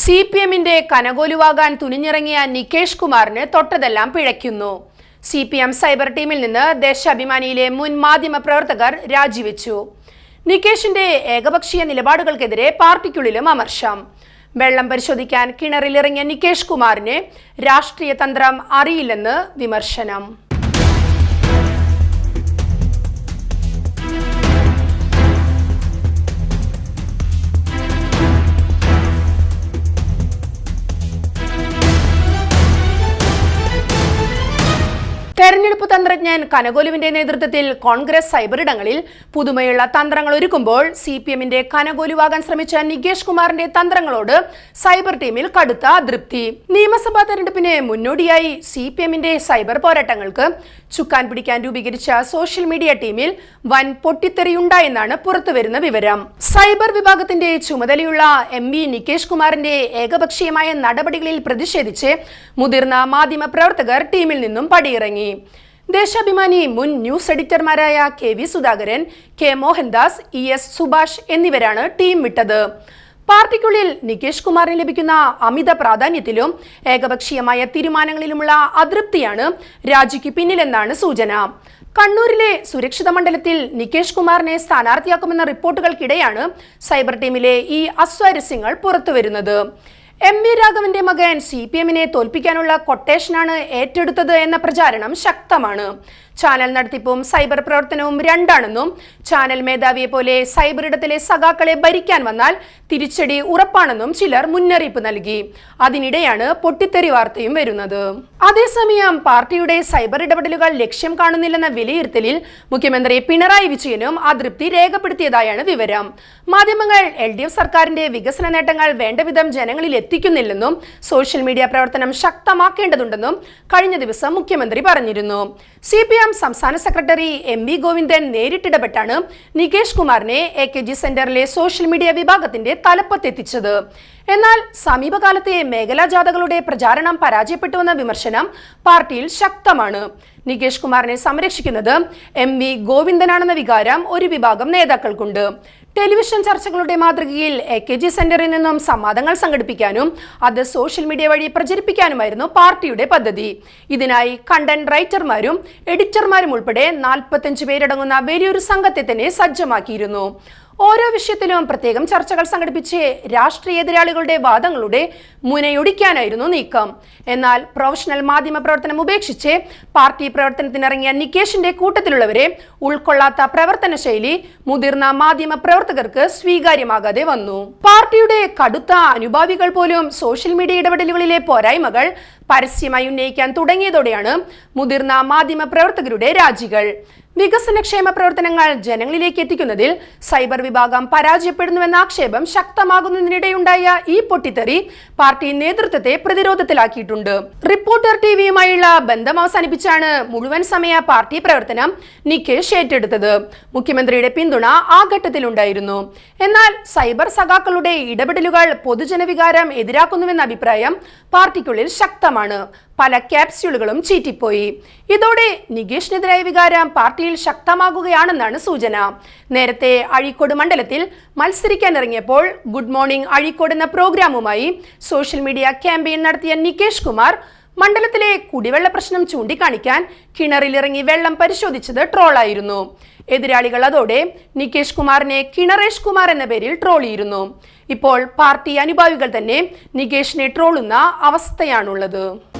സിപിഎമ്മിന്റെ കനകോലുവാകാൻ തുനിഞ്ഞിറങ്ങിയ നികേഷ് കുമാറിന് തൊട്ടതെല്ലാം പിഴയ്ക്കുന്നു. CPM cyber ടീമിൽ നിന്ന് ദേശാഭിമാനിയിലെ മുൻ മാധ്യമ പ്രവർത്തകർ രാജിവെച്ചു. നികേഷിന്റെ ഏകപക്ഷീയ നിലപാടുകൾക്കെതിരെ പാർട്ടിക്കുള്ളിലും അമർഷം. വെള്ളം പരിശോധിക്കാൻ കിണറിലിറങ്ങിയ നികേഷ് കുമാറിന് രാഷ്ട്രീയ തന്ത്രം അറിയില്ലെന്ന് വിമർശനം. തെരഞ്ഞെടുപ്പ് തന്ത്രജ്ഞൻ കനകോലുവിന്റെ നേതൃത്വത്തിൽ കോൺഗ്രസ് സൈബറിടങ്ങളിൽ പുതുമയുള്ള തന്ത്രങ്ങൾ ഒരുക്കുമ്പോൾ സിപിഎമ്മിന്റെ കനകോലുവാകാൻ ശ്രമിച്ച നികേഷ് കുമാറിന്റെ തന്ത്രങ്ങളോട് സൈബർ ടീമിൽ കടുത്ത അതൃപ്തി. നിയമസഭാ തെരഞ്ഞെടുപ്പിന് മുന്നോടിയായി സിപിഎമ്മിന്റെ സൈബർ പോരാട്ടങ്ങൾക്ക് ചുക്കാൻ പിടിക്കാൻ രൂപീകരിച്ച സോഷ്യൽ മീഡിയ ടീമിൽ വൻ പൊട്ടിത്തെറിയുണ്ടായെന്നാണ് പുറത്തുവരുന്ന വിവരം. സൈബർ വിഭാഗത്തിന്റെ ചുമതലയുള്ള എംവി നികേഷ് കുമാറിന്റെ ഏകപക്ഷീയമായ നടപടികളിൽ പ്രതിഷേധിച്ച് മുതിർന്ന മാധ്യമ പ്രവർത്തകർ ടീമിൽ നിന്നും പടിയിറങ്ങി. ദേശാഭിമാനി മുൻ news എഡിറ്റർമാരായ K V. Sudhakaran, K. Mohandas, E S. Subhash എന്നിവരാണ് ടീം വിട്ടത്. പാർട്ടിക്കുള്ളിൽ നികേഷ് കുമാറിന് ലഭിക്കുന്ന അമിത പ്രാധാന്യത്തിലും ഏകപക്ഷീയമായ തീരുമാനങ്ങളിലുമുള്ള അതൃപ്തിയാണ് രാജിക്ക് പിന്നിലെന്നാണ് സൂചന. കണ്ണൂരിലെ സുരക്ഷിത മണ്ഡലത്തിൽ നികേഷ് കുമാറിനെ സ്ഥാനാർത്ഥിയാക്കുമെന്ന റിപ്പോർട്ടുകൾക്കിടെയാണ് സൈബർ ടീമിലെ ഈ അസ്വാരസ്യങ്ങൾ പുറത്തുവരുന്നത്. എം.വി. രാഘവന്റെ മകൻ സിപിഎമ്മിനെ തോൽപ്പിക്കാനുള്ള കൊട്ടേഷനാണ് ഏറ്റെടുത്തത് എന്ന പ്രചാരണം ശക്തമാണ്. ചാനൽ നടത്തിപ്പും സൈബർ പ്രവർത്തനവും രണ്ടാണെന്നും ചാനൽ മേധാവിയെ പോലെ സൈബർ ഇടത്തിലെ സഖാക്കളെ ഭരിക്കാൻ വന്നാൽ തിരിച്ചടി ഉറപ്പാണെന്നും ചിലർ മുന്നറിയിപ്പ് നൽകി. അതിനിടെയാണ് പൊട്ടിത്തെറി വാർത്തയും വരുന്നത്. അതേസമയം പാർട്ടിയുടെ സൈബർ ഇടപെടലുകൾ ലക്ഷ്യം കാണുന്നില്ലെന്ന വിലയിരുത്തലിൽ മുഖ്യമന്ത്രി പിണറായി വിജയനും അതൃപ്തി രേഖപ്പെടുത്തിയതായാണ് വിവരം. മാധ്യമങ്ങൾ LDF സർക്കാരിന്റെ വികസന നേട്ടങ്ങൾ വേണ്ടവിധം ജനങ്ങളിൽ എത്തിക്കുന്നില്ലെന്നും സോഷ്യൽ മീഡിയ പ്രവർത്തനം ശക്തമാക്കേണ്ടതുണ്ടെന്നും കഴിഞ്ഞ ദിവസം മുഖ്യമന്ത്രി പറഞ്ഞിരുന്നു. സിപിഎം സംസ്ഥാന സെക്രട്ടറി M.V. ഗോവിന്ദൻ നേരിട്ടിടപെട്ടാണ് നികേഷ് കുമാറിനെ AKG സെന്ററിലെ സോഷ്യൽ മീഡിയ വിഭാഗത്തിന്റെ തലപ്പത്തെത്തിച്ചത്. എന്നാൽ സമീപകാലത്തെ മേഖലാ ജാഥകളുടെ പ്രചാരണം പരാജയപ്പെട്ടുവെന്ന വിമർശനം പാർട്ടിയിൽ ശക്തമാണ്. നികേഷ് കുമാറിനെ സംരക്ഷിക്കുന്നത് M.V. ഗോവിന്ദനാണെന്ന വികാരം ഒരു വിഭാഗം നേതാക്കൾക്കുണ്ട്. ടെലിവിഷൻ ചർച്ചകളുടെ മാതൃകയിൽ AKG സെന്ററിൽ നിന്നും സംവാദങ്ങൾ സംഘടിപ്പിക്കാനും അത് സോഷ്യൽ മീഡിയ വഴി പ്രചരിപ്പിക്കാനുമായിരുന്നു പാർട്ടിയുടെ പദ്ധതി. ഇതിനായി കണ്ടന്റ് റൈറ്റർമാരും എഡിറ്റർമാരും ഉൾപ്പെടെ 45 പേരടങ്ങുന്ന വലിയൊരു സംഘത്തെ തന്നെ സജ്ജമാക്കിയിരുന്നു. ഓരോ വിഷയത്തിലും പ്രത്യേകം ചർച്ചകൾ സംഘടിപ്പിച്ച് രാഷ്ട്രീയ എതിരാളികളുടെ വാദങ്ങളുടെ മുനയൊടിക്കാനായിരുന്നു നീക്കം. എന്നാൽ പ്രൊഫഷണൽ മാധ്യമ പ്രവർത്തനം ഉപേക്ഷിച്ച് പാർട്ടി പ്രവർത്തനത്തിനിറങ്ങിയ നികേഷിന്റെ കൂട്ടത്തിലുള്ളവരെ ഉൾക്കൊള്ളാത്ത പ്രവർത്തന ശൈലി മുതിർന്ന മാധ്യമ പ്രവർത്തകർക്ക് സ്വീകാര്യമാകാതെ വന്നു. പാർട്ടിയുടെ കടുത്ത അനുഭാവികൾ പോലും സോഷ്യൽ മീഡിയ ഇടപെടലുകളിലെ പോരായ്മകൾ പരസ്യമായി ഉന്നയിക്കാൻ തുടങ്ങിയതോടെയാണ് മുതിർന്ന മാധ്യമ പ്രവർത്തകരുടെ രാജികൾ. വികസനക്ഷേമ പ്രവർത്തനങ്ങൾ ജനങ്ങളിലേക്ക് എത്തിക്കുന്നതിൽ സൈബർ വിഭാഗം പരാജയപ്പെടുന്നുവെന്ന ആക്ഷേപം ശക്തമാകുന്നതിനിടെയുണ്ടായ ഈ പൊട്ടിത്തെറി പാർട്ടി നേതൃത്വത്തെ പ്രതിരോധത്തിലാക്കിയിട്ടുണ്ട്. റിപ്പോർട്ടർ ടിവിയുമായുള്ള ബന്ധം അവസാനിപ്പിച്ചാണ് മുഴുവൻ സമയ പാർട്ടി പ്രവർത്തനം നികേഷ് ഏറ്റെടുത്തത്. മുഖ്യമന്ത്രിയുടെ പിന്തുണ ആ ഘട്ടത്തിലുണ്ടായിരുന്നു. എന്നാൽ സൈബർ സഖാക്കളുടെ ഇടപെടലുകൾ പൊതുജനവികാരം എതിരാക്കുന്നുവെന്ന അഭിപ്രായം പാർട്ടിക്കുള്ളിൽ ശക്തമാണ്. പല ക്യാപ്സ്യൂളുകളും ചീറ്റിപ്പോയി. ഇതോടെ നികേഷിനെതിരായ വികാരം പാർട്ടിയിൽ ശക്തമാകുകയാണെന്നാണ് സൂചന. നേരത്തെ അഴീക്കോട് മണ്ഡലത്തിൽ മത്സരിക്കാനിറങ്ങിയപ്പോൾ ഗുഡ് മോർണിംഗ് അഴീക്കോട് എന്ന പ്രോഗ്രാമുമായി സോഷ്യൽ മീഡിയ ക്യാമ്പയിൻ നടത്തിയ നികേഷ് കുമാർ മണ്ഡലത്തിലെ കുടിവെള്ള പ്രശ്നം ചൂണ്ടിക്കാണിക്കാൻ കിണറിലിറങ്ങി വെള്ളം പരിശോധിച്ചത് ട്രോളായിരുന്നു. എതിരാളികൾ അതോടെ നികേഷ് കുമാറിനെ കിണറേഷ് കുമാർ എന്ന പേരിൽ ട്രോളിയിരുന്നു. ഇപ്പോൾ പാർട്ടി അനുഭാവികൾ തന്നെ നികേഷിനെ ട്രോളുന്ന അവസ്ഥയാണുള്ളത്.